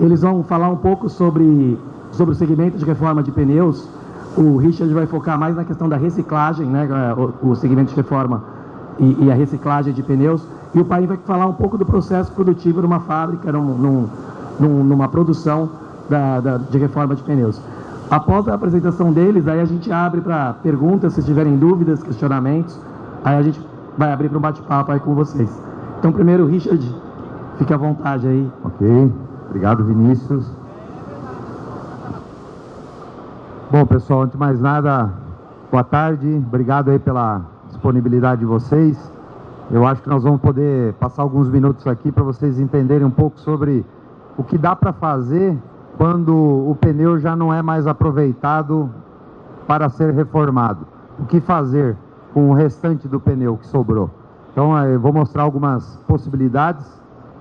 Eles vão falar um pouco sobre o segmento de reforma de pneus. O Richard vai focar mais na questão da reciclagem, né, o segmento de reforma e a reciclagem de pneus. E o Paim vai falar um pouco do processo produtivo numa fábrica, numa produção de reforma de pneus. Após a apresentação deles, aí a gente abre para perguntas, se tiverem dúvidas, questionamentos, aí a gente vai abrir para um bate-papo aí com vocês. Então, primeiro, Richard, fique à vontade aí. Ok, obrigado, Vinícius. Bom, pessoal, antes de mais nada, boa tarde, obrigado aí pela disponibilidade de vocês. Eu acho que nós vamos poder passar alguns minutos aqui para vocês entenderem um pouco sobre o que dá para fazer quando o pneu já não é mais aproveitado para ser reformado. O que fazer com o restante do pneu que sobrou. Então, eu vou mostrar algumas possibilidades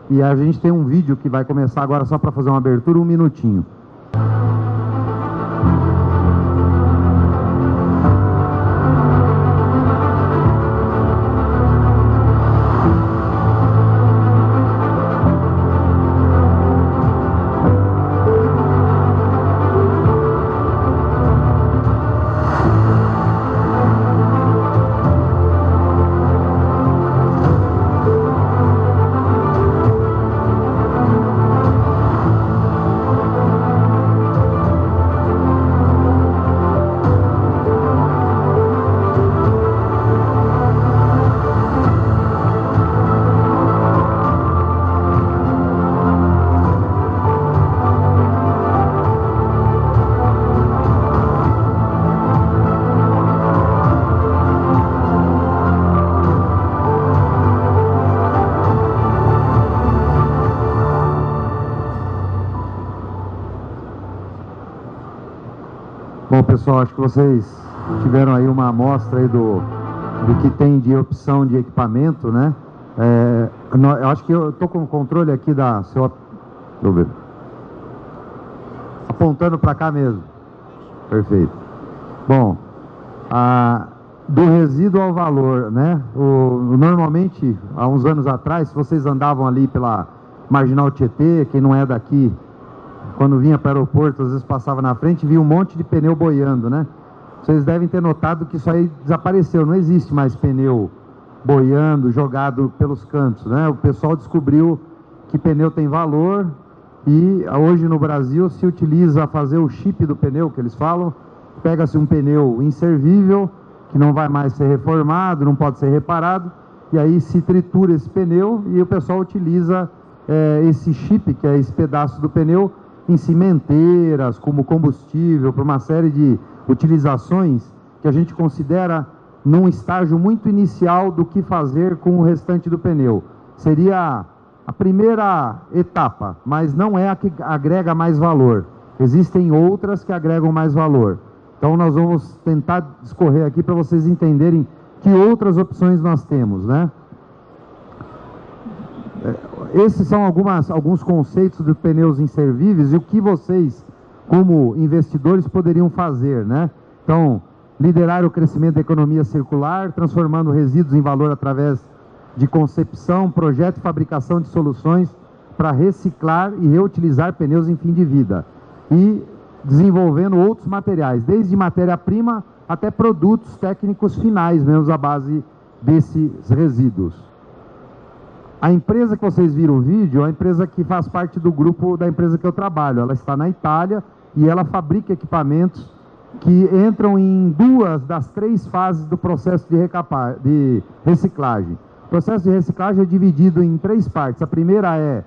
e a gente tem um vídeo que vai começar agora só para fazer uma abertura, 1 minutinho. Bom, pessoal, acho que vocês tiveram aí uma amostra aí do que tem de opção de equipamento, né? Eu acho que eu estou com o controle aqui da seu... Deixa eu ver. Apontando para cá mesmo. Perfeito. Bom, do resíduo ao valor, né? Normalmente, há uns anos atrás, se vocês andavam ali pela Marginal Tietê, quem não é daqui, quando vinha para o aeroporto, às vezes passava na frente e via um monte de pneu boiando, né? Vocês devem ter notado que isso aí desapareceu, não existe mais pneu boiando, jogado pelos cantos, né? O pessoal descobriu que pneu tem valor e hoje no Brasil se utiliza fazer o chip do pneu, que eles falam. Pega-se um pneu inservível, que não vai mais ser reformado, não pode ser reparado, e aí se tritura esse pneu e o pessoal utiliza esse chip, que é esse pedaço do pneu, em cimenteiras, como combustível, para uma série de utilizações que a gente considera num estágio muito inicial do que fazer com o restante do pneu. Seria a primeira etapa, mas não é a que agrega mais valor. Existem outras que agregam mais valor. Então nós vamos tentar discorrer aqui para vocês entenderem que outras opções nós temos, né? Esses são alguns conceitos de pneus inservíveis e o que vocês, como investidores, poderiam fazer, né? Então, liderar o crescimento da economia circular, transformando resíduos em valor através de concepção, projeto e fabricação de soluções para reciclar e reutilizar pneus em fim de vida. E desenvolvendo outros materiais, desde matéria-prima até produtos técnicos finais, mesmo à base desses resíduos. A empresa que vocês viram o vídeo é uma empresa que faz parte do grupo da empresa que eu trabalho. Ela está na Itália e ela fabrica equipamentos que entram em 2 das 3 fases do processo de reciclagem. O processo de reciclagem é dividido em 3 partes. A primeira é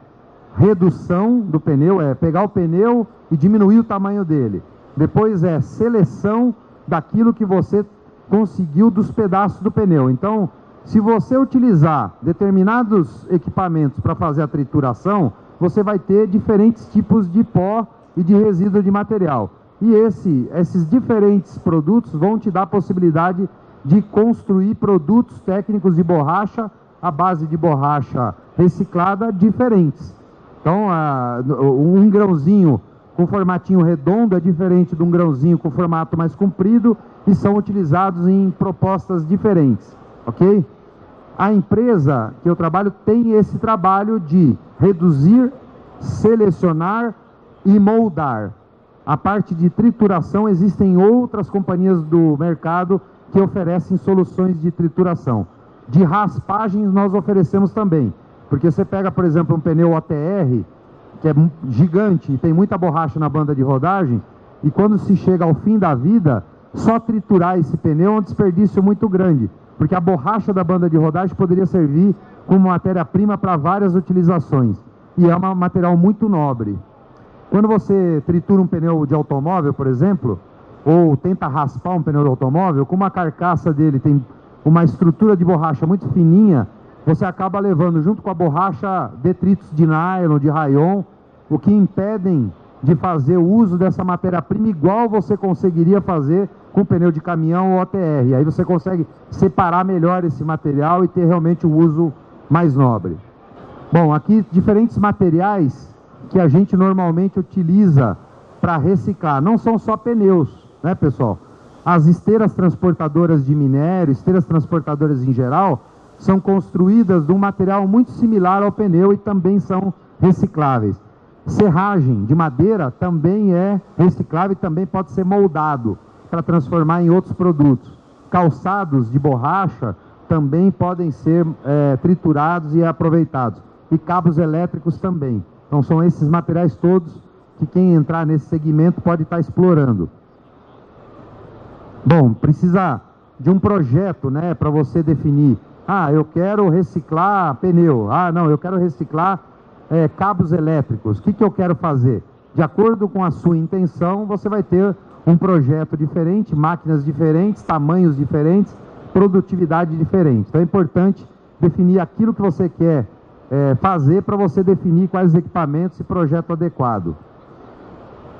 redução do pneu, é pegar o pneu e diminuir o tamanho dele. Depois é seleção daquilo que você conseguiu dos pedaços do pneu. Então, se você utilizar determinados equipamentos para fazer a trituração, você vai ter diferentes tipos de pó e de resíduo de material. E esses diferentes produtos vão te dar a possibilidade de construir produtos técnicos de borracha, à base de borracha reciclada, diferentes. Então, um grãozinho com formatinho redondo é diferente de um grãozinho com formato mais comprido e são utilizados em propostas diferentes, ok? A empresa que eu trabalho tem esse trabalho de reduzir, selecionar, e moldar. A parte de trituração, existem outras companhias do mercado que oferecem soluções de trituração. De raspagens nós oferecemos também, porque você pega, por exemplo, um pneu OTR, que é gigante e tem muita borracha na banda de rodagem, e quando se chega ao fim da vida, só triturar esse pneu é um desperdício muito grande, porque a borracha da banda de rodagem poderia servir como matéria-prima para várias utilizações, e é um material muito nobre. Quando você tritura um pneu de automóvel, por exemplo, ou tenta raspar um pneu de automóvel, como a carcaça dele tem uma estrutura de borracha muito fininha, você acaba levando junto com a borracha detritos de nylon, de rayon, o que impedem de fazer o uso dessa matéria-prima igual você conseguiria fazer com pneu de caminhão ou OTR. Aí você consegue separar melhor esse material e ter realmente o uso mais nobre. Bom, aqui diferentes materiais que a gente normalmente utiliza para reciclar. Não são só pneus, né, pessoal? As esteiras transportadoras de minério, esteiras transportadoras em geral, são construídas de um material muito similar ao pneu e também são recicláveis. Serragem de madeira também é reciclável e também pode ser moldado para transformar em outros produtos. Calçados de borracha também podem ser triturados e aproveitados. E cabos elétricos também. Então são esses materiais todos que quem entrar nesse segmento pode estar explorando. Bom, precisa de um projeto, né, para você definir. Ah, eu quero reciclar pneu. Ah, não, eu quero reciclar cabos elétricos. O que eu quero fazer? De acordo com a sua intenção, você vai ter um projeto diferente, máquinas diferentes, tamanhos diferentes, produtividade diferente. Então é importante definir aquilo que você quer fazer para você definir quais equipamentos e projeto adequado.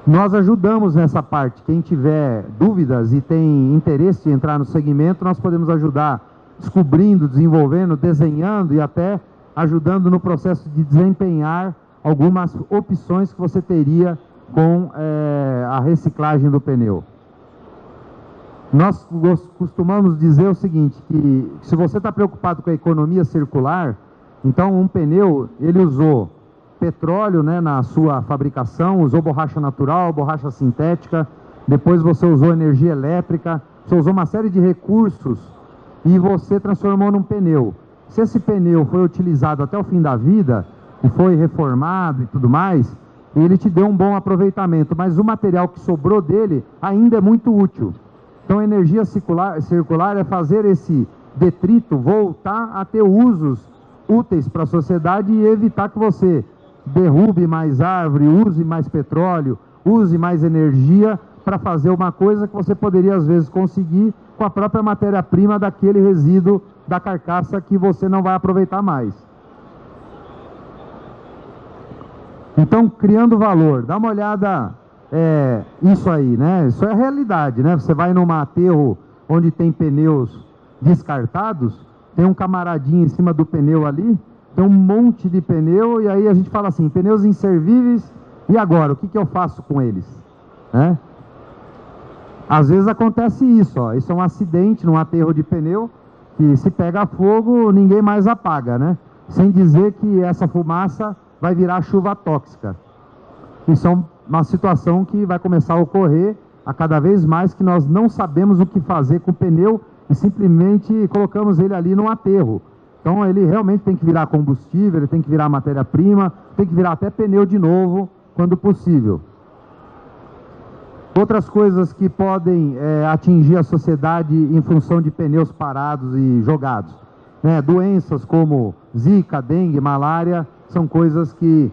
Nós ajudamos nessa parte. Quem tiver dúvidas e tem interesse em entrar no segmento, nós podemos ajudar descobrindo, desenvolvendo, desenhando e até ajudando no processo de desempenhar algumas opções que você teria com a reciclagem do pneu. Nós costumamos dizer o seguinte, que se você está preocupado com a economia circular, então um pneu, ele usou petróleo, né, na sua fabricação, usou borracha natural, borracha sintética, depois você usou energia elétrica, você usou uma série de recursos e você transformou num pneu. Se esse pneu foi utilizado até o fim da vida e foi reformado e tudo mais, ele te deu um bom aproveitamento, mas o material que sobrou dele ainda é muito útil. Então a energia circular é fazer esse detrito voltar a ter usos úteis para a sociedade e evitar que você derrube mais árvore, use mais petróleo, use mais energia para fazer uma coisa que você poderia às vezes conseguir com a própria matéria-prima daquele resíduo da carcaça que você não vai aproveitar mais. Então, criando valor, dá uma olhada, isso aí, né? Isso é a realidade, né? Você vai num aterro onde tem pneus descartados, tem um camaradinho em cima do pneu ali, tem um monte de pneu, e aí a gente fala assim, pneus inservíveis, e agora, o que eu faço com eles? Né? Às vezes acontece isso, ó, isso é um acidente num aterro de pneu, que se pega fogo, ninguém mais apaga, né? Sem dizer que essa fumaça vai virar chuva tóxica. Isso é uma situação que vai começar a ocorrer a cada vez mais, que nós não sabemos o que fazer com o pneu e simplesmente colocamos ele ali no aterro. Então ele realmente tem que virar combustível, ele tem que virar matéria-prima, tem que virar até pneu de novo, quando possível. Outras coisas que podem atingir a sociedade em função de pneus parados e jogados, né? Doenças como zika, dengue, malária, são coisas que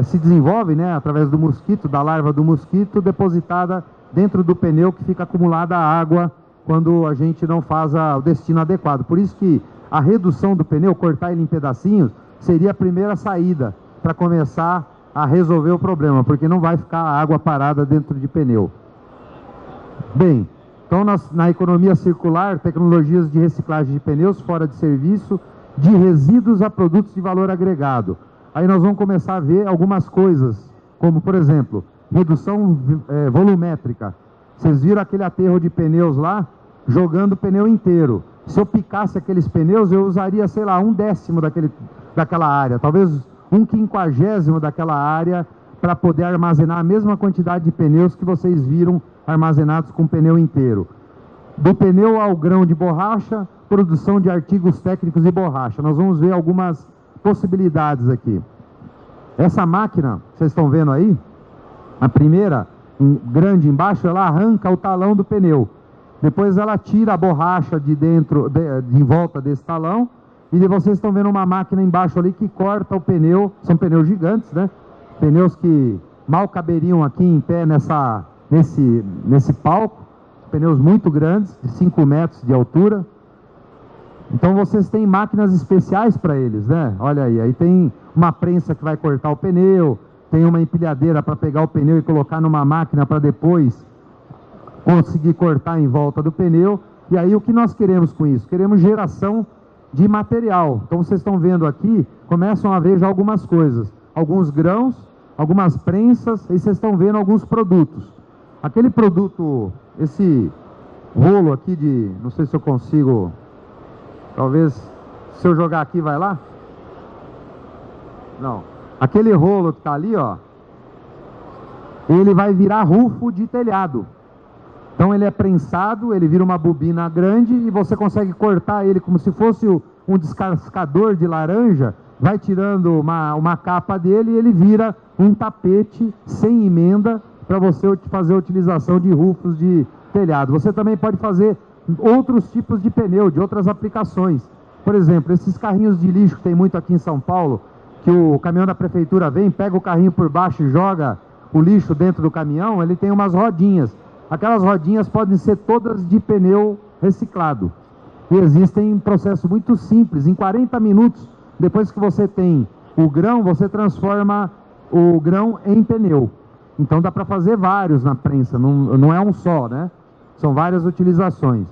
se desenvolvem, né, através do mosquito, da larva do mosquito, depositada dentro do pneu, que fica acumulada água quando a gente não faz o destino adequado. Por isso que a redução do pneu, cortar ele em pedacinhos, seria a primeira saída para começar a resolver o problema, porque não vai ficar a água parada dentro de pneu. Bem, então na economia circular, tecnologias de reciclagem de pneus fora de serviço, de resíduos a produtos de valor agregado. Aí nós vamos começar a ver algumas coisas, como por exemplo, redução volumétrica. Vocês viram aquele aterro de pneus lá, jogando o pneu inteiro. Se eu picasse aqueles pneus, eu usaria, sei lá, 1/10 daquela área, talvez 1/50 daquela área para poder armazenar a mesma quantidade de pneus que vocês viram armazenados com o pneu inteiro. Do pneu ao grão de borracha, produção de artigos técnicos de borracha. Nós vamos ver algumas possibilidades aqui. Essa máquina, vocês estão vendo aí, a primeira, grande embaixo, ela arranca o talão do pneu. Depois ela tira a borracha de dentro, de volta desse talão, e vocês estão vendo uma máquina embaixo ali que corta o pneu. São pneus gigantes, né? Pneus que mal caberiam aqui em pé nesse palco. Pneus muito grandes, de 5 metros de altura. Então vocês têm máquinas especiais para eles, né? Olha aí tem uma prensa que vai cortar o pneu, tem uma empilhadeira para pegar o pneu e colocar numa máquina para depois conseguir cortar em volta do pneu. E aí o que nós queremos com isso? Queremos geração de material. Então vocês estão vendo aqui, começam a ver já algumas coisas. Alguns grãos, algumas prensas, e vocês estão vendo alguns produtos. Aquele produto, esse rolo aqui de, não sei se eu consigo, talvez, se eu jogar aqui vai lá? Não. Aquele rolo que está ali, ó, ele vai virar rufo de telhado. Então ele é prensado, ele vira uma bobina grande e você consegue cortar ele como se fosse um descascador de laranja, vai tirando uma capa dele e ele vira um tapete sem emenda para você fazer a utilização de rufos de telhado. Você também pode fazer outros tipos de pneu, de outras aplicações. Por exemplo, esses carrinhos de lixo que tem muito aqui em São Paulo, que o caminhão da prefeitura vem, pega o carrinho por baixo e joga o lixo dentro do caminhão, ele tem umas rodinhas. Aquelas rodinhas podem ser todas de pneu reciclado. E existem um processo muito simples. Em 40 minutos, depois que você tem o grão, você transforma o grão em pneu. Então dá para fazer vários na prensa, não é um só, né? São várias utilizações.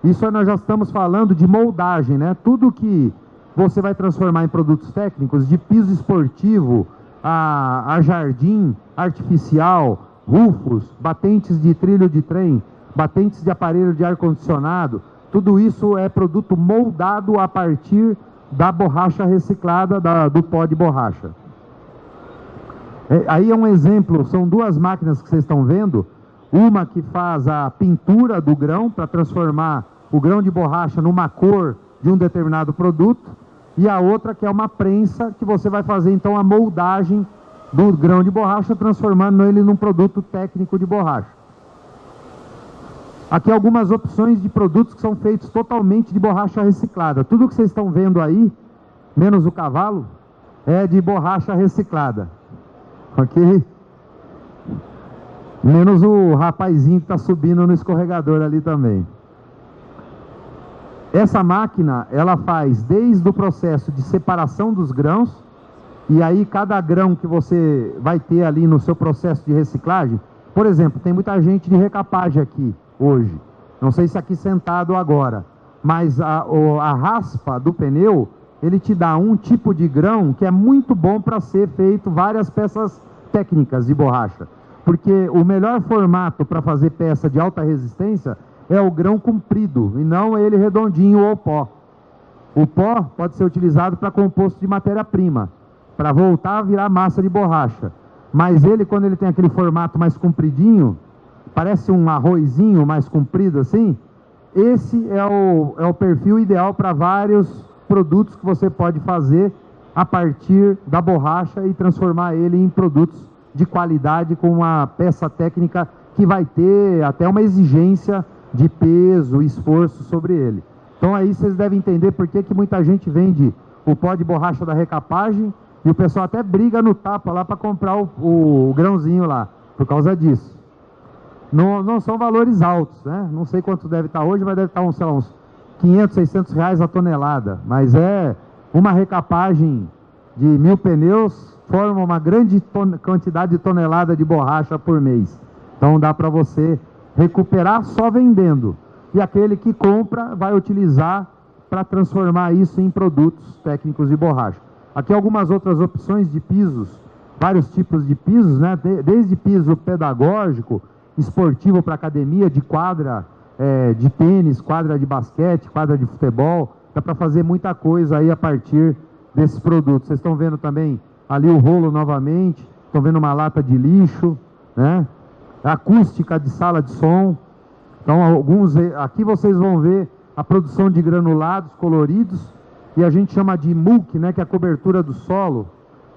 Isso nós já estamos falando de moldagem, né? Tudo que você vai transformar em produtos técnicos, de piso esportivo, a jardim artificial, rufos, batentes de trilho de trem, batentes de aparelho de ar-condicionado, tudo isso é produto moldado a partir da borracha reciclada, do pó de borracha. Aí é um exemplo, são duas máquinas que vocês estão vendo, uma que faz a pintura do grão, para transformar o grão de borracha numa cor de um determinado produto, e a outra que é uma prensa, que você vai fazer então a moldagem do grão de borracha, transformando ele num produto técnico de borracha. Aqui algumas opções de produtos que são feitos totalmente de borracha reciclada. Tudo que vocês estão vendo aí, menos o cavalo, é de borracha reciclada. Ok? Menos o rapazinho que está subindo no escorregador ali também. Essa máquina, ela faz desde o processo de separação dos grãos, e aí cada grão que você vai ter ali no seu processo de reciclagem, por exemplo, tem muita gente de recapagem aqui hoje, não sei se aqui sentado agora, mas a raspa do pneu, ele te dá um tipo de grão que é muito bom para ser feito várias peças técnicas de borracha, porque o melhor formato para fazer peça de alta resistência é o grão comprido, e não ele redondinho ou pó. O pó pode ser utilizado para composto de matéria-prima, para voltar a virar massa de borracha. Mas ele, quando ele tem aquele formato mais compridinho, parece um arrozinho mais comprido assim, esse é o perfil ideal para vários produtos que você pode fazer a partir da borracha e transformar ele em produtos de qualidade com uma peça técnica que vai ter até uma exigência de peso, esforço sobre ele. Então aí vocês devem entender por que muita gente vende o pó de borracha da recapagem e o pessoal até briga no tapa lá para comprar o grãozinho lá, por causa disso. Não são valores altos, né? Não sei quanto deve estar hoje, mas deve estar sei lá, uns 500, 600 reais a tonelada. Mas é uma recapagem de 1000 pneus, forma uma grande quantidade de tonelada de borracha por mês. Então dá para você recuperar só vendendo. E aquele que compra vai utilizar para transformar isso em produtos técnicos de borracha. Aqui algumas outras opções de pisos, vários tipos de pisos, né? Desde piso pedagógico, esportivo para academia, de quadra de tênis, quadra de basquete, quadra de futebol. Dá para fazer muita coisa aí a partir desses produtos. Vocês estão vendo também ali o rolo novamente. estão vendo uma lata de lixo, né? Acústica de sala de som. Então, aqui vocês vão ver a produção de granulados coloridos, e a gente chama de mulch, né, que é a cobertura do solo,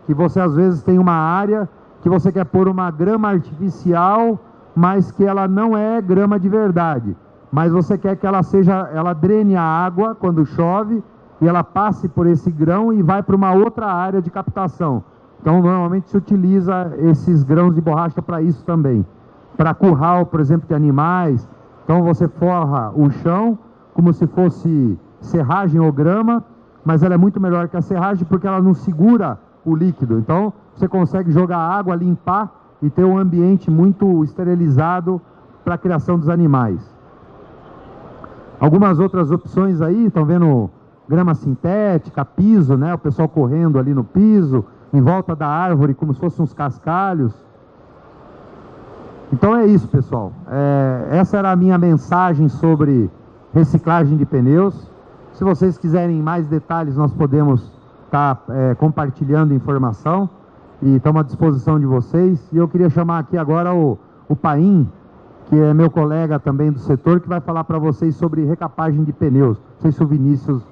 que você às vezes tem uma área que você quer pôr uma grama artificial, mas que ela não é grama de verdade, mas você quer que ela drene a água quando chove, e ela passe por esse grão e vai para uma outra área de captação. Então, normalmente se utiliza esses grãos de borracha para isso também. Para curral, por exemplo, de animais. Então, você forra o chão como se fosse serragem ou grama, mas ela é muito melhor que a serragem porque ela não segura o líquido. Então, você consegue jogar água, limpar e ter um ambiente muito esterilizado para a criação dos animais. Algumas outras opções aí, estão vendo grama sintética, piso, né? O pessoal correndo ali no piso, em volta da árvore, como se fossem uns cascalhos. Então é isso, pessoal. Essa era a minha mensagem sobre reciclagem de pneus. Se vocês quiserem mais detalhes, nós podemos estar compartilhando informação e estamos à disposição de vocês. E eu queria chamar aqui agora o Paim, que é meu colega também do setor, que vai falar para vocês sobre recapagem de pneus. Não sei se o Vinícius...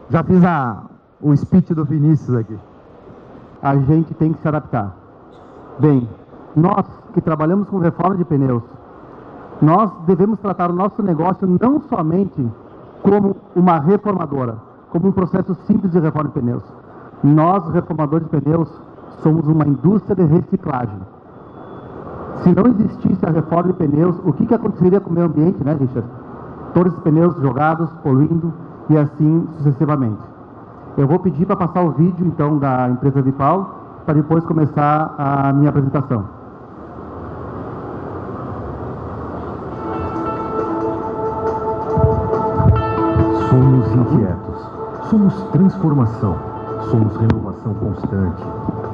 Já fiz o speech do Vinícius aqui. A gente tem que se adaptar. Bem, nós que trabalhamos com reforma de pneus, nós devemos tratar o nosso negócio não somente como uma reformadora, como um processo simples de reforma de pneus. Nós, reformadores de pneus, somos uma indústria de reciclagem. Se não existisse a reforma de pneus, o que aconteceria com o meio ambiente, né, Richard? Todos os pneus jogados, poluindo e assim sucessivamente. Eu vou pedir para passar o vídeo, então, da empresa Vipal, para depois começar a minha apresentação. Somos inquietos, somos transformação, somos renovação constante,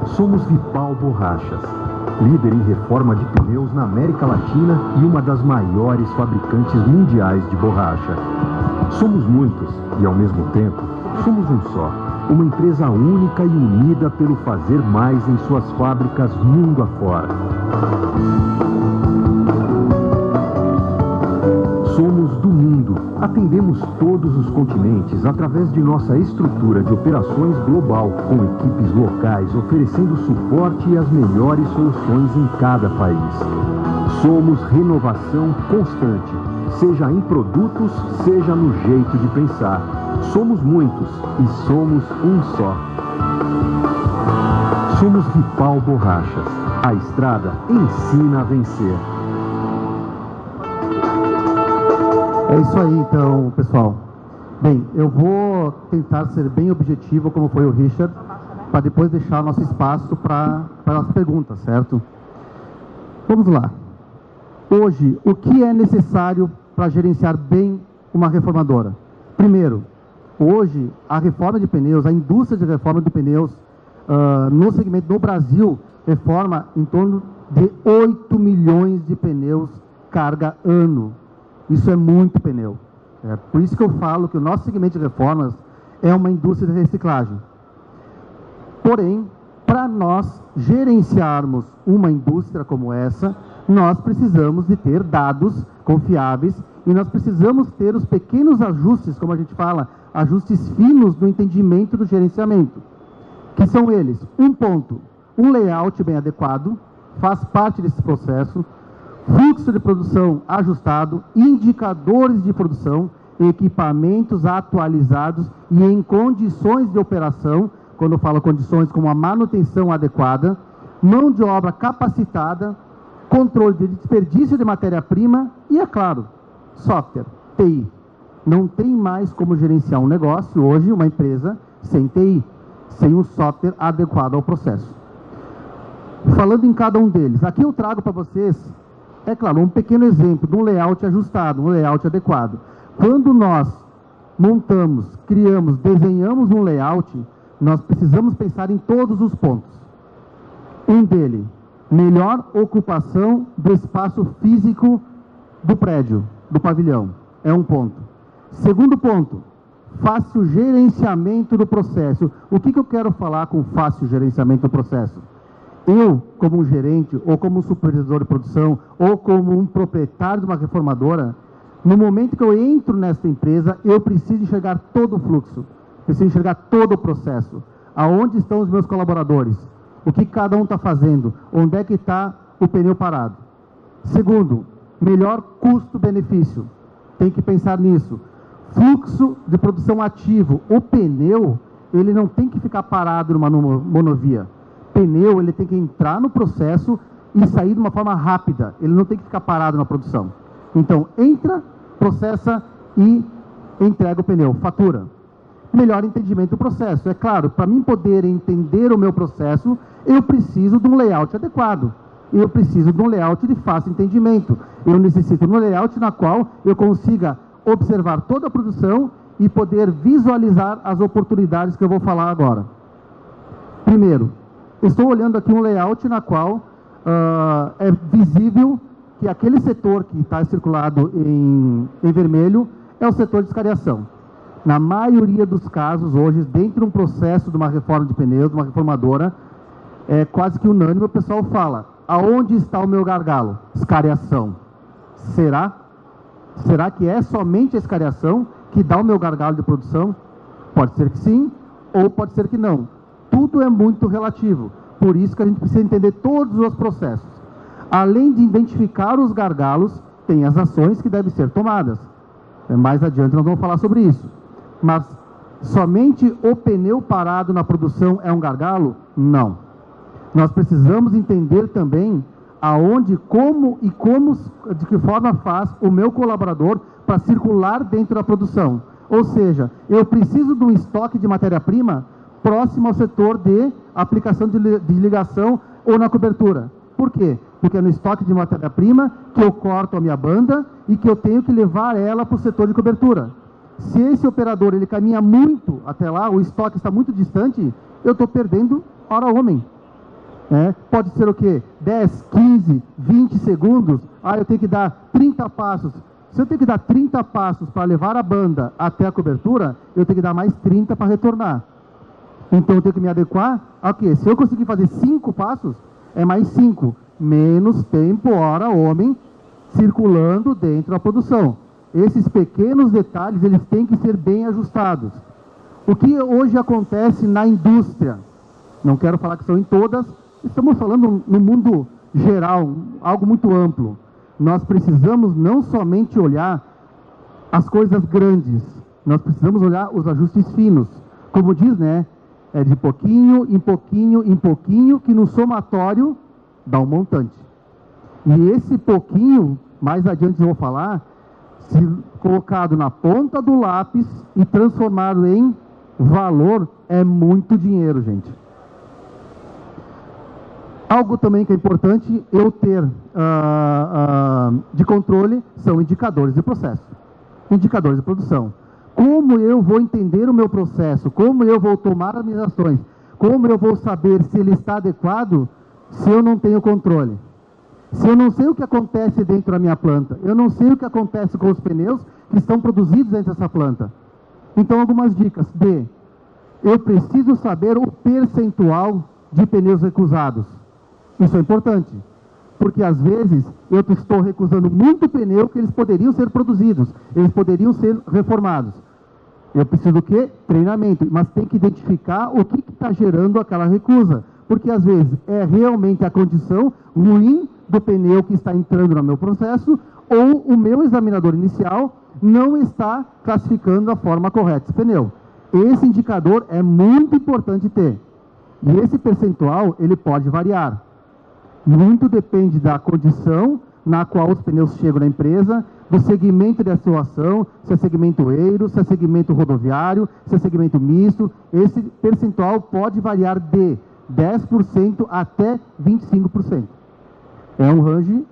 somos Vipal Borrachas, líder em reforma de pneus na América Latina e uma das maiores fabricantes mundiais de borracha. Somos muitos e, ao mesmo tempo, somos um só, uma empresa única e unida pelo fazer mais em suas fábricas mundo afora. Somos do mundo, atendemos todos os continentes através de nossa estrutura de operações global, com equipes locais oferecendo suporte e as melhores soluções em cada país. Somos renovação constante, seja em produtos, seja no jeito de pensar. Somos muitos e somos um só. Somos Vipal Borrachas. A estrada ensina a vencer. É isso aí, então, pessoal. Bem, eu vou tentar ser bem objetivo, como foi o Richard, para depois deixar nosso espaço para as perguntas, certo? Vamos lá. Hoje, o que é necessário para gerenciar bem uma reformadora? Primeiro, hoje, a reforma de pneus, a indústria de reforma de pneus, no segmento do Brasil, reforma em torno de 8 milhões de pneus carga ano. Isso é muito pneu. Por isso que eu falo que o nosso segmento de reformas é uma indústria de reciclagem. Porém, para nós gerenciarmos uma indústria como essa, nós precisamos de ter dados confiáveis e nós precisamos ter os pequenos ajustes, como a gente fala, ajustes finos no entendimento do gerenciamento, que são eles: um ponto, um layout bem adequado, faz parte desse processo, fluxo de produção ajustado, indicadores de produção, equipamentos atualizados e em condições de operação, quando eu falo condições como a manutenção adequada, mão de obra capacitada, controle de desperdício de matéria-prima e, é claro, software, TI. Não tem mais como gerenciar um negócio hoje, uma empresa, sem TI, sem um software adequado ao processo. Falando em cada um deles, aqui eu trago para vocês, é claro, um pequeno exemplo de um layout ajustado, um layout adequado. Quando nós montamos, criamos, desenhamos um layout, nós precisamos pensar em todos os pontos. Um deles, melhor ocupação do espaço físico do prédio, do pavilhão. É um ponto. Segundo ponto, fácil gerenciamento do processo. O que eu quero falar com fácil gerenciamento do processo? Eu, como um gerente, ou como um supervisor de produção, ou como um proprietário de uma reformadora, no momento que eu entro nessa empresa, eu preciso enxergar todo o fluxo, preciso enxergar todo o processo. Aonde estão os meus colaboradores? O que cada um está fazendo? Onde é que está o pneu parado? Segundo, melhor custo-benefício. Tem que pensar nisso. Fluxo de produção ativo. O pneu, ele não tem que ficar parado numa monovia. Pneu, ele tem que entrar no processo e sair de uma forma rápida. Ele não tem que ficar parado na produção. Então, entra, processa e entrega o pneu, fatura. Melhor entendimento do processo. É claro, para mim poder entender o meu processo, eu preciso de um layout adequado. Eu preciso de um layout de fácil entendimento. Eu necessito de um layout na qual eu consiga observar toda a produção e poder visualizar as oportunidades que eu vou falar agora. Primeiro, estou olhando aqui um layout na qual é visível que aquele setor que está circulado em vermelho é o setor de escariação. Na maioria dos casos, hoje, dentro de um processo de uma reforma de pneus, de uma reformadora, é quase que unânime, o pessoal fala: aonde está o meu gargalo? Escariação. Será? Será que é somente a escariação que dá o meu gargalo de produção? Pode ser que sim, ou pode ser que não. Tudo é muito relativo. Por isso que a gente precisa entender todos os processos. Além de identificar os gargalos, tem as ações que devem ser tomadas. Mais adiante nós vamos falar sobre isso. Mas somente o pneu parado na produção é um gargalo? Não. Nós precisamos entender também aonde, como e de que forma faz o meu colaborador para circular dentro da produção. Ou seja, eu preciso de um estoque de matéria-prima próximo ao setor de aplicação de ligação ou na cobertura. Por quê? Porque é no estoque de matéria-prima que eu corto a minha banda e que eu tenho que levar ela para o setor de cobertura. Se esse operador ele caminha muito até lá, o estoque está muito distante, eu estou perdendo hora homem. Pode ser o quê? 10, 15, 20 segundos. Eu tenho que dar 30 passos. Se eu tenho que dar 30 passos para levar a banda até a cobertura, eu tenho que dar mais 30 para retornar. Então eu tenho que me adequar a quê? Se eu conseguir fazer 5 passos, é mais 5. Menos tempo, hora, homem, circulando dentro da produção. Esses pequenos detalhes, eles têm que ser bem ajustados. O que hoje acontece na indústria? Não quero falar que são em todas, estamos falando no mundo geral, algo muito amplo. Nós precisamos não somente olhar as coisas grandes, nós precisamos olhar os ajustes finos. Como diz, é de pouquinho em pouquinho em pouquinho que no somatório dá um montante. E esse pouquinho, mais adiante eu vou falar, se colocado na ponta do lápis e transformado em valor, é muito dinheiro, gente. Algo também que é importante eu ter de controle são indicadores de processo, indicadores de produção. Como eu vou entender o meu processo, como eu vou tomar as minhas ações, como eu vou saber se ele está adequado se eu não tenho controle? Se eu não sei o que acontece dentro da minha planta, eu não sei o que acontece com os pneus que estão produzidos dentro dessa planta. Então, algumas dicas. Eu preciso saber o percentual de pneus recusados. Isso é importante, porque às vezes eu estou recusando muito pneu que eles poderiam ser produzidos, eles poderiam ser reformados. Eu preciso do quê? Treinamento, mas tem que identificar o que está gerando aquela recusa, porque às vezes é realmente a condição ruim do pneu que está entrando no meu processo, ou o meu examinador inicial não está classificando da forma correta esse pneu. Esse indicador é muito importante ter. E esse percentual, ele pode variar. Muito depende da condição na qual os pneus chegam na empresa, do segmento de atuação, se é segmento eiro, se é segmento rodoviário, se é segmento misto. Esse percentual pode variar de 10% até 25%. É um range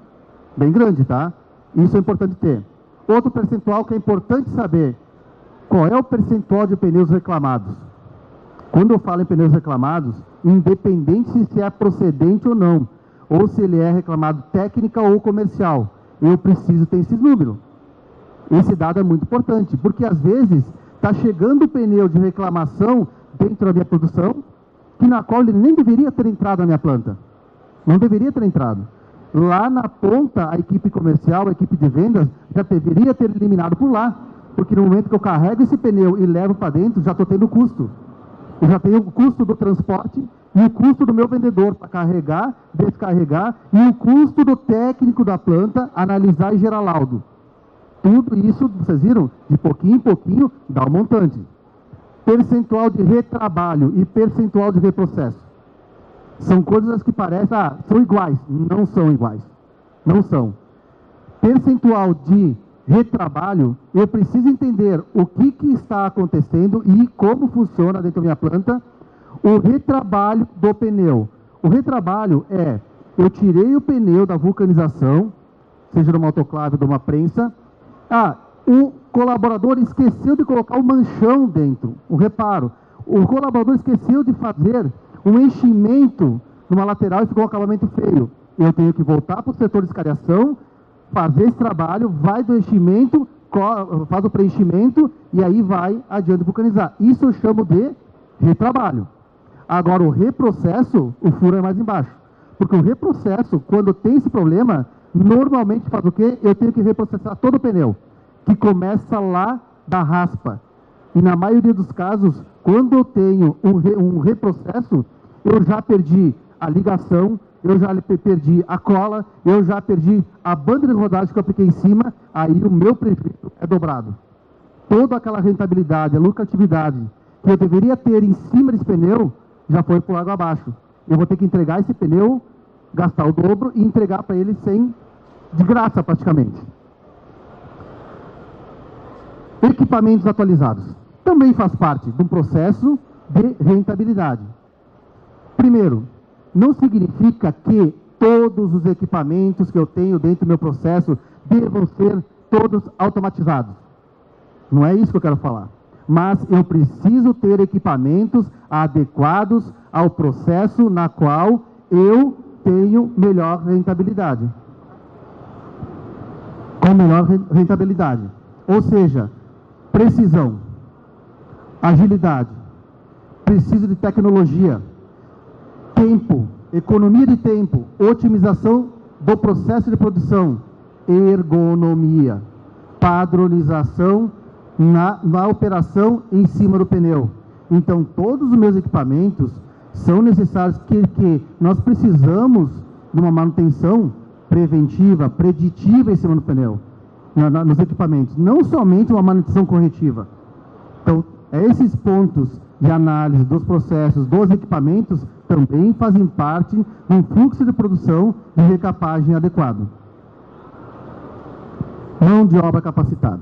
bem grande, tá? Isso é importante ter. Outro percentual que é importante saber, qual é o percentual de pneus reclamados? Quando eu falo em pneus reclamados, independente se é procedente ou não, ou se ele é reclamado técnica ou comercial, eu preciso ter esse número. Esse dado é muito importante, porque às vezes está chegando o pneu de reclamação dentro da minha produção, na qual ele nem deveria ter entrado na minha planta. Não deveria ter entrado. Lá na ponta, a equipe comercial, a equipe de vendas, já deveria ter eliminado por lá. Porque no momento que eu carrego esse pneu e levo para dentro, já estou tendo custo. Eu já tenho o custo do transporte e o custo do meu vendedor para carregar, descarregar, e o custo do técnico da planta analisar e gerar laudo. Tudo isso, vocês viram, de pouquinho em pouquinho, dá um montante. Percentual de retrabalho e percentual de reprocesso. São coisas que parecem, são iguais. Não são iguais. Não são. Percentual de retrabalho, eu preciso entender o que está acontecendo e como funciona dentro da minha planta o retrabalho do pneu. O retrabalho é, eu tirei o pneu da vulcanização, seja de uma autoclave ou de uma prensa, o colaborador esqueceu de colocar o manchão dentro, o reparo. O colaborador esqueceu de fazer um enchimento numa lateral e ficou um acabamento feio. Eu tenho que voltar para o setor de escariação, fazer esse trabalho, vai do enchimento, faz o preenchimento e aí vai adiante vulcanizar. Isso eu chamo de retrabalho. Agora, o reprocesso, o furo é mais embaixo. Porque o reprocesso, quando tem esse problema, normalmente faz o quê? Eu tenho que reprocessar todo o pneu, que começa lá da raspa. E na maioria dos casos, quando eu tenho um reprocesso, eu já perdi a ligação, eu já perdi a cola, eu já perdi a banda de rodagem que eu apliquei em cima, aí o meu prejuízo é dobrado. Toda aquela rentabilidade, a lucratividade que eu deveria ter em cima desse pneu, já foi por água abaixo. Eu vou ter que entregar esse pneu, gastar o dobro e entregar para ele de graça praticamente. Equipamentos atualizados. Também faz parte de um processo de rentabilidade. Primeiro, não significa que todos os equipamentos que eu tenho dentro do meu processo devam ser todos automatizados. Não é isso que eu quero falar. Mas eu preciso ter equipamentos adequados ao processo na qual eu tenho melhor rentabilidade. Com melhor rentabilidade. Ou seja, precisão, agilidade, preciso de tecnologia, tempo, economia de tempo, otimização do processo de produção, ergonomia, padronização na operação em cima do pneu. Então, todos os meus equipamentos são necessários que nós precisamos de uma manutenção preventiva, preditiva em cima do pneu, nos equipamentos, não somente uma manutenção corretiva. Então, esses pontos de análise dos processos, dos equipamentos, também fazem parte de um fluxo de produção de recapagem adequado. Mão de obra capacitada.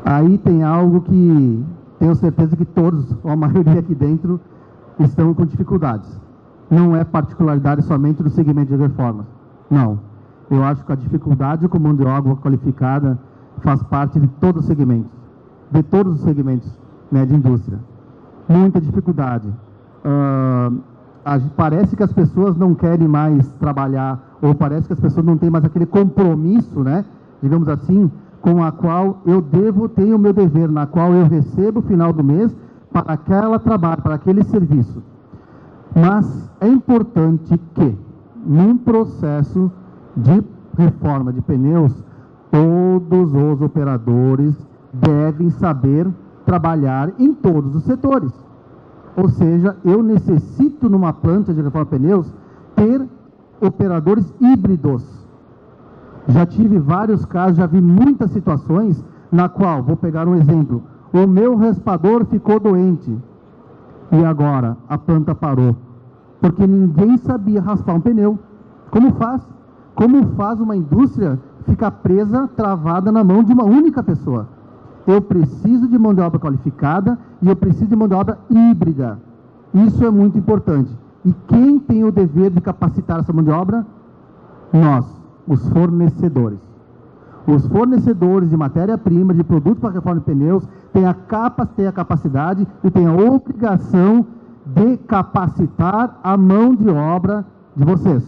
Aí tem algo que tenho certeza que todos, ou a maioria aqui dentro, estão com dificuldades. Não é particularidade somente do segmento de reformas. Não. Eu acho que a dificuldade com mão de obra qualificada faz parte de todos os segmentos. De todos os segmentos, né, de indústria. Muita dificuldade. Parece que as pessoas não querem mais trabalhar, ou parece que as pessoas não têm mais aquele compromisso, né, digamos assim, com a qual eu tenho o meu dever, na qual eu recebo o final do mês para aquela trabalho, para aquele serviço. Mas é importante que, num processo de reforma de pneus, todos os operadores devem saber trabalhar em todos os setores. Ou seja, eu necessito, numa planta de reforma de pneus, ter operadores híbridos. Já tive vários casos, já vi muitas situações na qual, vou pegar um exemplo, o meu raspador ficou doente e agora a planta parou, porque ninguém sabia raspar um pneu. Como faz? Como faz uma indústria ficar presa, travada na mão de uma única pessoa? Eu preciso de mão de obra qualificada e eu preciso de mão de obra híbrida. Isso é muito importante. E quem tem o dever de capacitar essa mão de obra? Nós, os fornecedores. Os fornecedores de matéria-prima, de produto para reforma de pneus, têm a capacidade e têm a obrigação de capacitar a mão de obra de vocês.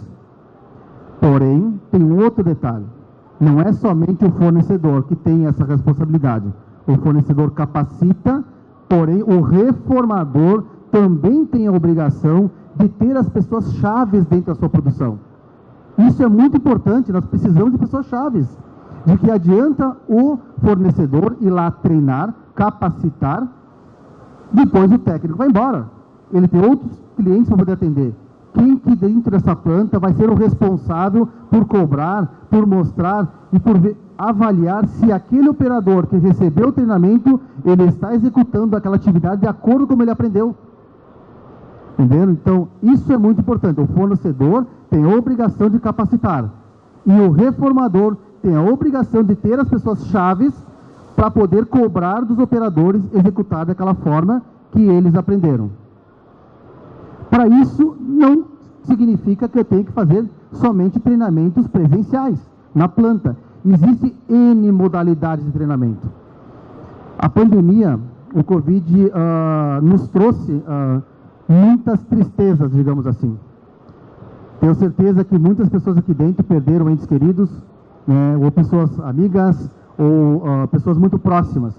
Porém, tem um outro detalhe. Não é somente o fornecedor que tem essa responsabilidade. O fornecedor capacita, porém o reformador também tem a obrigação de ter as pessoas chaves dentro da sua produção. Isso é muito importante, nós precisamos de pessoas chaves. De que adianta o fornecedor ir lá treinar, capacitar, depois o técnico vai embora. Ele tem outros clientes para poder atender. Quem que dentro dessa planta vai ser o responsável por cobrar, por mostrar e por avaliar se aquele operador que recebeu o treinamento, ele está executando aquela atividade de acordo com como ele aprendeu. Entendeu? Então, isso é muito importante. O fornecedor tem a obrigação de capacitar. E o reformador tem a obrigação de ter as pessoas chaves para poder cobrar dos operadores executar daquela forma que eles aprenderam. Para isso, não significa que eu tenho que fazer somente treinamentos presenciais na planta. Existem N modalidades de treinamento. A pandemia, o Covid, nos trouxe muitas tristezas, digamos assim. Tenho certeza que muitas pessoas aqui dentro perderam entes queridos, né, ou pessoas amigas, ou pessoas muito próximas.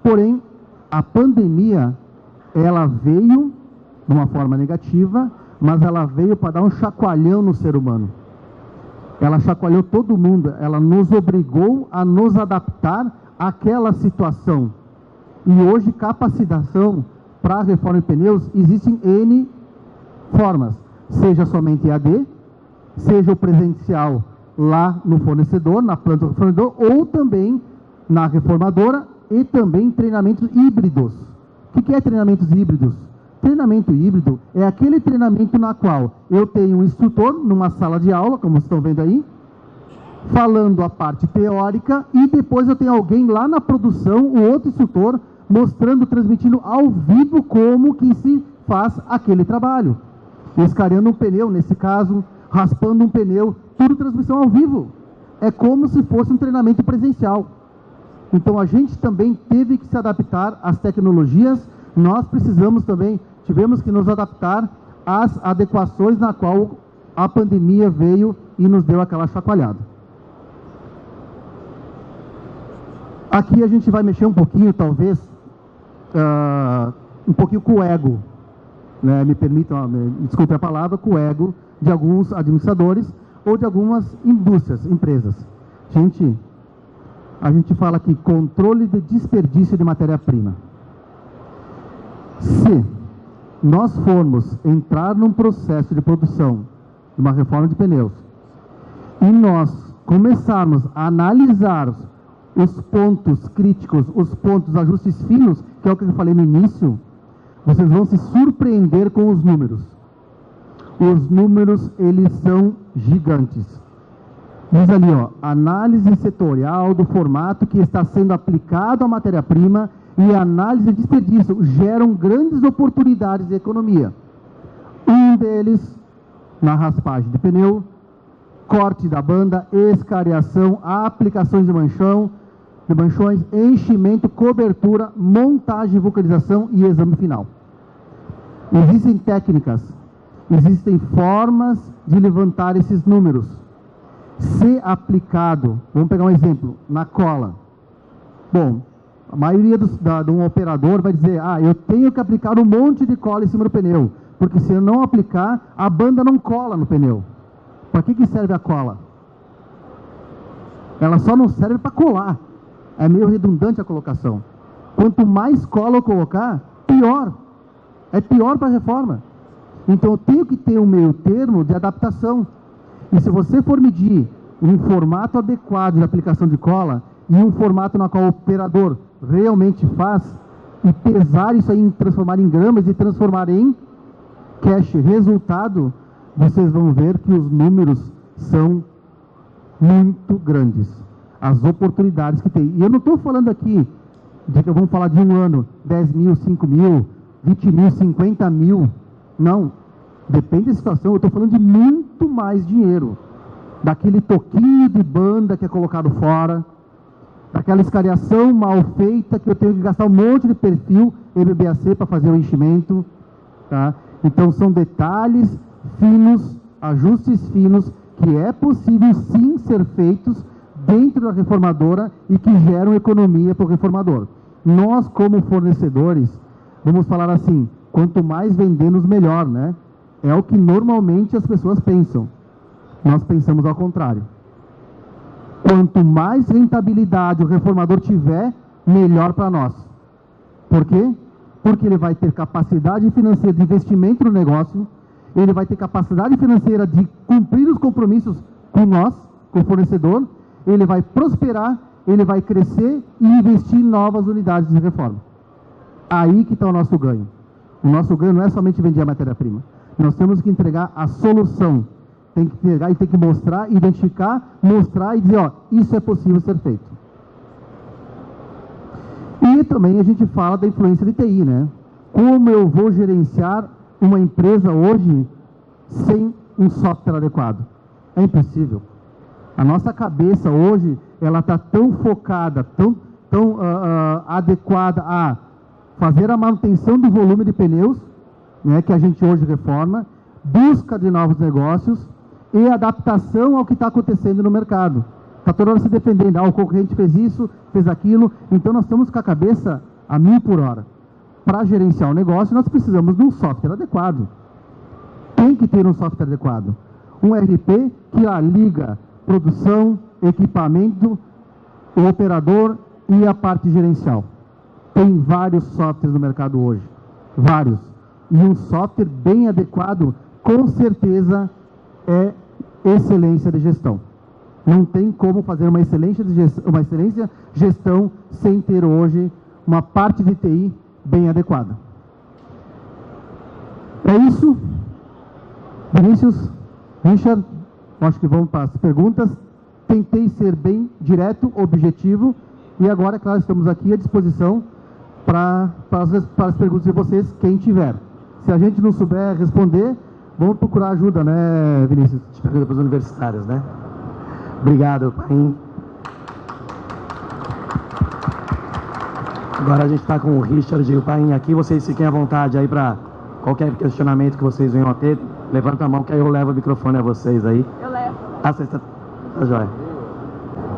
Porém, a pandemia, ela veio de uma forma negativa, mas ela veio para dar um chacoalhão no ser humano. Ela chacoalhou todo mundo, ela nos obrigou a nos adaptar àquela situação. E hoje, capacitação para a reforma de pneus, existem N formas, seja somente EAD, seja o presencial lá no fornecedor, na planta do fornecedor, ou também na reformadora, e também treinamentos híbridos. O que é treinamentos híbridos? Treinamento híbrido é aquele treinamento na qual eu tenho um instrutor numa sala de aula, como vocês estão vendo aí, falando a parte teórica, e depois eu tenho alguém lá na produção, o outro instrutor, mostrando, transmitindo ao vivo como que se faz aquele trabalho. Escareando um pneu, nesse caso, raspando um pneu, tudo transmissão ao vivo. É como se fosse um treinamento presencial. Então a gente também teve que se adaptar às tecnologias, nós precisamos também, tivemos que nos adaptar às adequações na qual a pandemia veio e nos deu aquela chacoalhada. Aqui a gente vai mexer um pouquinho, talvez, um pouquinho com o ego, né? Me permitam, me desculpe a palavra, com o ego de alguns administradores ou de algumas indústrias, empresas. A gente fala aqui, controle de desperdício de matéria-prima. Se nós formos entrar num processo de produção, de uma reforma de pneus, e nós começarmos a analisar os pontos críticos, os pontos ajustes finos, que é o que eu falei no início, vocês vão se surpreender com os números. Os números, eles são gigantes. Diz ali, ó, análise setorial do formato que está sendo aplicado à matéria-prima e análise de desperdício geram grandes oportunidades de economia. Um deles, na raspagem de pneu, corte da banda, escariação, aplicações de manchões, enchimento, cobertura, montagem, vulcanização e exame final. Existem técnicas, existem formas de levantar esses números. Se aplicado, vamos pegar um exemplo, na cola. Bom, a maioria de um operador vai dizer, eu tenho que aplicar um monte de cola em cima do pneu, porque se eu não aplicar, a banda não cola no pneu. Para que serve a cola? Ela só não serve para colar. É meio redundante a colocação. Quanto mais cola eu colocar, pior. É pior para a reforma. Então eu tenho que ter um meio termo de adaptação. E se você for medir um formato adequado de aplicação de cola e um formato na qual o operador realmente faz, e pesar isso aí, transformar em gramas e transformar em cash resultado, vocês vão ver que os números são muito grandes. As oportunidades que tem. E eu não estou falando aqui de que vamos falar de um ano, 10 mil, 5 mil, 20 mil, 50 mil. Não. Depende da situação, eu estou falando de muito mais dinheiro. Daquele toquinho de banda que é colocado fora, daquela escariação mal feita que eu tenho que gastar um monte de perfil MBAC para fazer o enchimento. Tá? Então são detalhes finos, ajustes finos, que é possível sim ser feitos dentro da reformadora e que geram economia para o reformador. Nós, como fornecedores, vamos falar assim, quanto mais vendemos, melhor, né? É o que normalmente as pessoas pensam. Nós pensamos ao contrário. Quanto mais rentabilidade o reformador tiver, melhor para nós. Por quê? Porque ele vai ter capacidade financeira de investimento no negócio, ele vai ter capacidade financeira de cumprir os compromissos com nós, com o fornecedor, ele vai prosperar, ele vai crescer e investir em novas unidades de reforma. Aí que está o nosso ganho. O nosso ganho não é somente vender a matéria-prima. Nós temos que entregar a solução. Tem que entregar e tem que mostrar, identificar, mostrar e dizer, ó, isso é possível ser feito. E também a gente fala da influência de TI, né? Como eu vou gerenciar uma empresa hoje sem um software adequado? É impossível. A nossa cabeça hoje, ela está tão focada, tão adequada a fazer a manutenção do volume de pneus, né, que a gente hoje reforma, busca de novos negócios e adaptação ao que está acontecendo no mercado. Está toda hora se defendendo, o concorrente fez isso, fez aquilo, então nós estamos com a cabeça a 1000 por hora. Para gerenciar o negócio, nós precisamos de um software adequado. Tem que ter um software adequado. Um RP que liga produção, equipamento, o operador e a parte gerencial. Tem vários softwares no mercado hoje. Vários. E um software bem adequado, com certeza, é excelência de gestão. Não tem como fazer uma excelente gestão sem ter hoje uma parte de TI bem adequada. É isso. Vinícius, Richard, acho que vamos para as perguntas. Tentei ser bem direto, objetivo, e agora, é claro, estamos aqui à disposição para as perguntas de vocês, quem tiver. Se a gente não souber responder, vamos procurar ajuda, né, Vinícius? A gente pergunta para os universitários, né? Obrigado, Paim. Agora a gente está com o Richard e o Paim aqui. Vocês fiquem à vontade aí para qualquer questionamento que vocês venham a ter. Levanta a mão que aí eu levo o microfone a vocês aí. Eu levo. Ah, você está... Tá joia.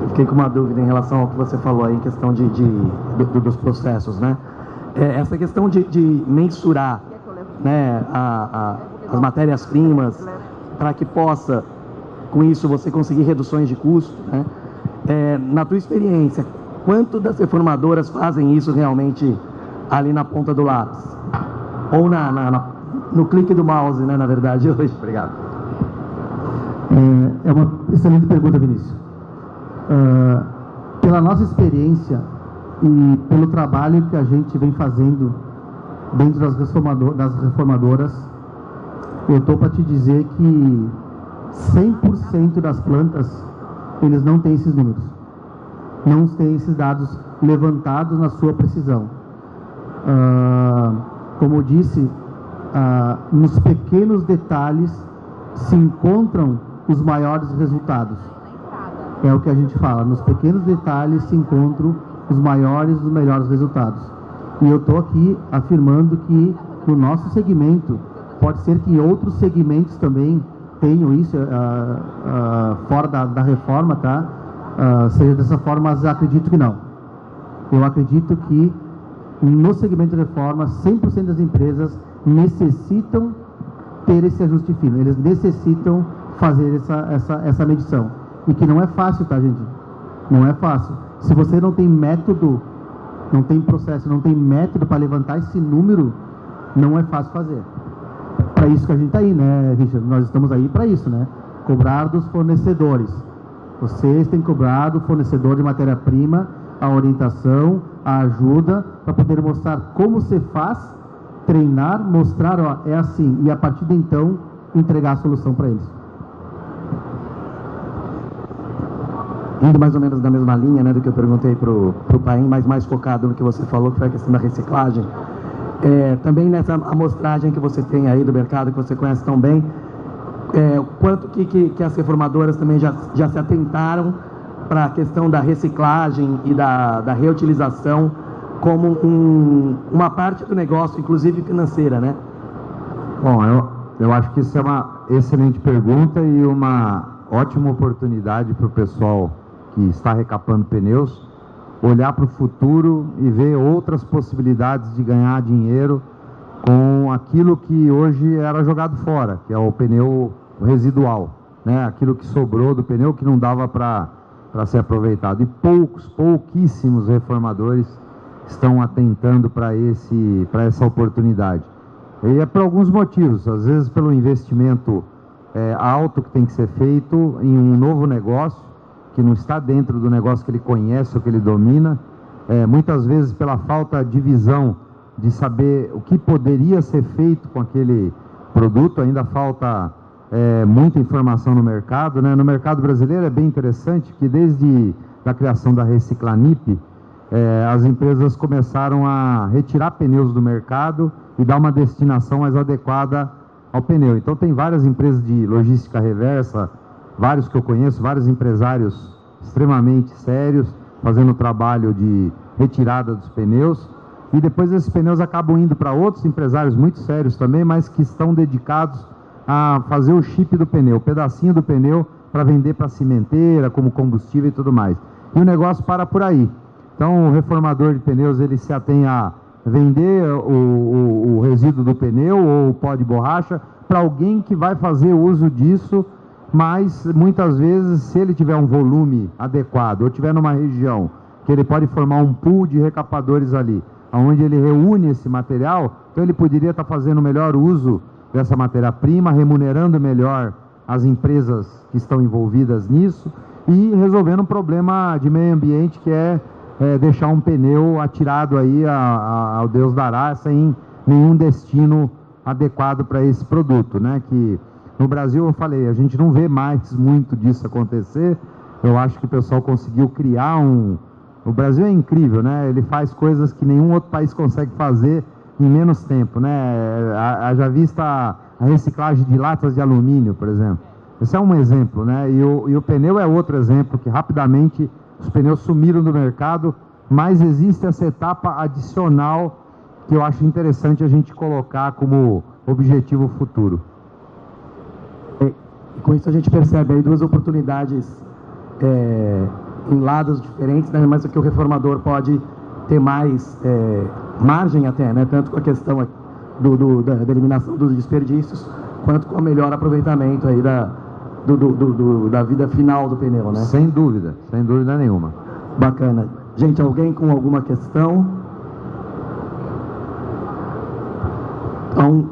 Eu fiquei com uma dúvida em relação ao que você falou aí, em questão dos processos, né? Essa questão de mensurar, né, as matérias-primas, para que possa, com isso, você conseguir reduções de custo, né? Na tua experiência, quanto das reformadoras fazem isso realmente ali na ponta do lápis? Ou no clique do mouse, né, na verdade, hoje? Obrigado. É uma excelente pergunta, Vinícius. Pela nossa experiência e pelo trabalho que a gente vem fazendo dentro das reformadoras, eu estou para te dizer que 100% das plantas, eles não têm esses números. Não têm esses dados levantados na sua precisão. Como eu disse, nos pequenos detalhes se encontram os maiores resultados. É o que a gente fala, nos pequenos detalhes se encontram os maiores e os melhores resultados. E eu estou aqui afirmando que no nosso segmento, pode ser que outros segmentos também tenham isso, fora da reforma, tá? Seja dessa forma, mas acredito que não. Eu acredito que no segmento de reforma, 100% das empresas necessitam ter esse ajuste fino, eles necessitam fazer essa medição. E que não é fácil, tá, gente? Não é fácil. Se você não tem método, não tem processo, não tem método para levantar esse número, não é fácil fazer. Para isso que a gente está aí, né, Richard? Nós estamos aí para isso, né? Cobrar dos fornecedores. Vocês têm que cobrar do fornecedor de matéria-prima a orientação, a ajuda, para poder mostrar como se faz, treinar, mostrar, ó, é assim, e a partir de então, entregar a solução para eles. Indo mais ou menos na mesma linha, né, do que eu perguntei para o Paim, mas mais focado no que você falou, que foi a questão da reciclagem. Também nessa amostragem que você tem aí do mercado, que você conhece tão bem, quanto que as reformadoras também já se atentaram para a questão da reciclagem e da reutilização como uma parte do negócio, inclusive financeira, né? Bom, eu acho que isso é uma excelente pergunta e uma ótima oportunidade para o pessoal que está recapando pneus olhar para o futuro e ver outras possibilidades de ganhar dinheiro com aquilo que hoje era jogado fora, que é o pneu residual, né? Aquilo que sobrou do pneu que não dava para ser aproveitado. E pouquíssimos reformadores estão atentando para essa oportunidade. E é por alguns motivos, às vezes pelo investimento alto que tem que ser feito em um novo negócio, que não está dentro do negócio que ele conhece ou que ele domina, muitas vezes pela falta de visão de saber o que poderia ser feito com aquele produto. Ainda falta muita informação no mercado, né? No mercado brasileiro é bem interessante que desde a criação da Reciclanip, as empresas começaram a retirar pneus do mercado e dar uma destinação mais adequada ao pneu. Então tem várias empresas de logística reversa, vários que eu conheço, vários empresários extremamente sérios, fazendo trabalho de retirada dos pneus, e depois esses pneus acabam indo para outros empresários muito sérios também, mas que estão dedicados a fazer o chip do pneu, o pedacinho do pneu para vender para cimenteira, como combustível e tudo mais. E o negócio para por aí. Então o reformador de pneus, ele se atém a vender o resíduo do pneu ou o pó de borracha para alguém que vai fazer uso disso, mas muitas vezes, se ele tiver um volume adequado ou tiver numa região que ele pode formar um pool de recapadores ali, onde ele reúne esse material, então ele poderia estar fazendo melhor uso dessa matéria-prima, remunerando melhor as empresas que estão envolvidas nisso e resolvendo um problema de meio ambiente, que é deixar um pneu atirado aí ao Deus dará, sem nenhum destino adequado para esse produto, né? Que no Brasil, eu falei, a gente não vê mais muito disso acontecer. Eu acho que o pessoal conseguiu criar O Brasil é incrível, né? Ele faz coisas que nenhum outro país consegue fazer em menos tempo, né? Haja vista a reciclagem de latas de alumínio, por exemplo. Esse é um exemplo, né? E o pneu é outro exemplo, que rapidamente os pneus sumiram do mercado, mas existe essa etapa adicional que eu acho interessante a gente colocar como objetivo futuro. E com isso a gente percebe aí duas oportunidades em lados diferentes, né? Mas o que o reformador pode ter mais margem até, né? Tanto com a questão da eliminação dos desperdícios, quanto com o melhor aproveitamento aí da vida final do pneu, né? Sem dúvida nenhuma. Bacana. Gente, alguém com alguma questão? Então,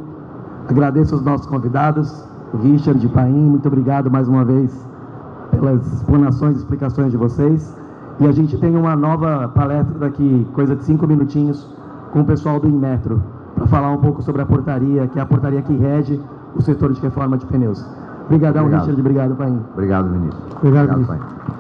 agradeço aos nossos convidados, o Richard e Paim, muito obrigado mais uma vez pelas explanações e explicações de vocês. E a gente tem uma nova palestra daqui, coisa de 5 minutinhos, com o pessoal do Inmetro, para falar um pouco sobre a portaria, que é a portaria que rege o setor de reforma de pneus. Obrigadão, Richard. Obrigado, Paim. Obrigado, ministro. Obrigado, ministro. Paim.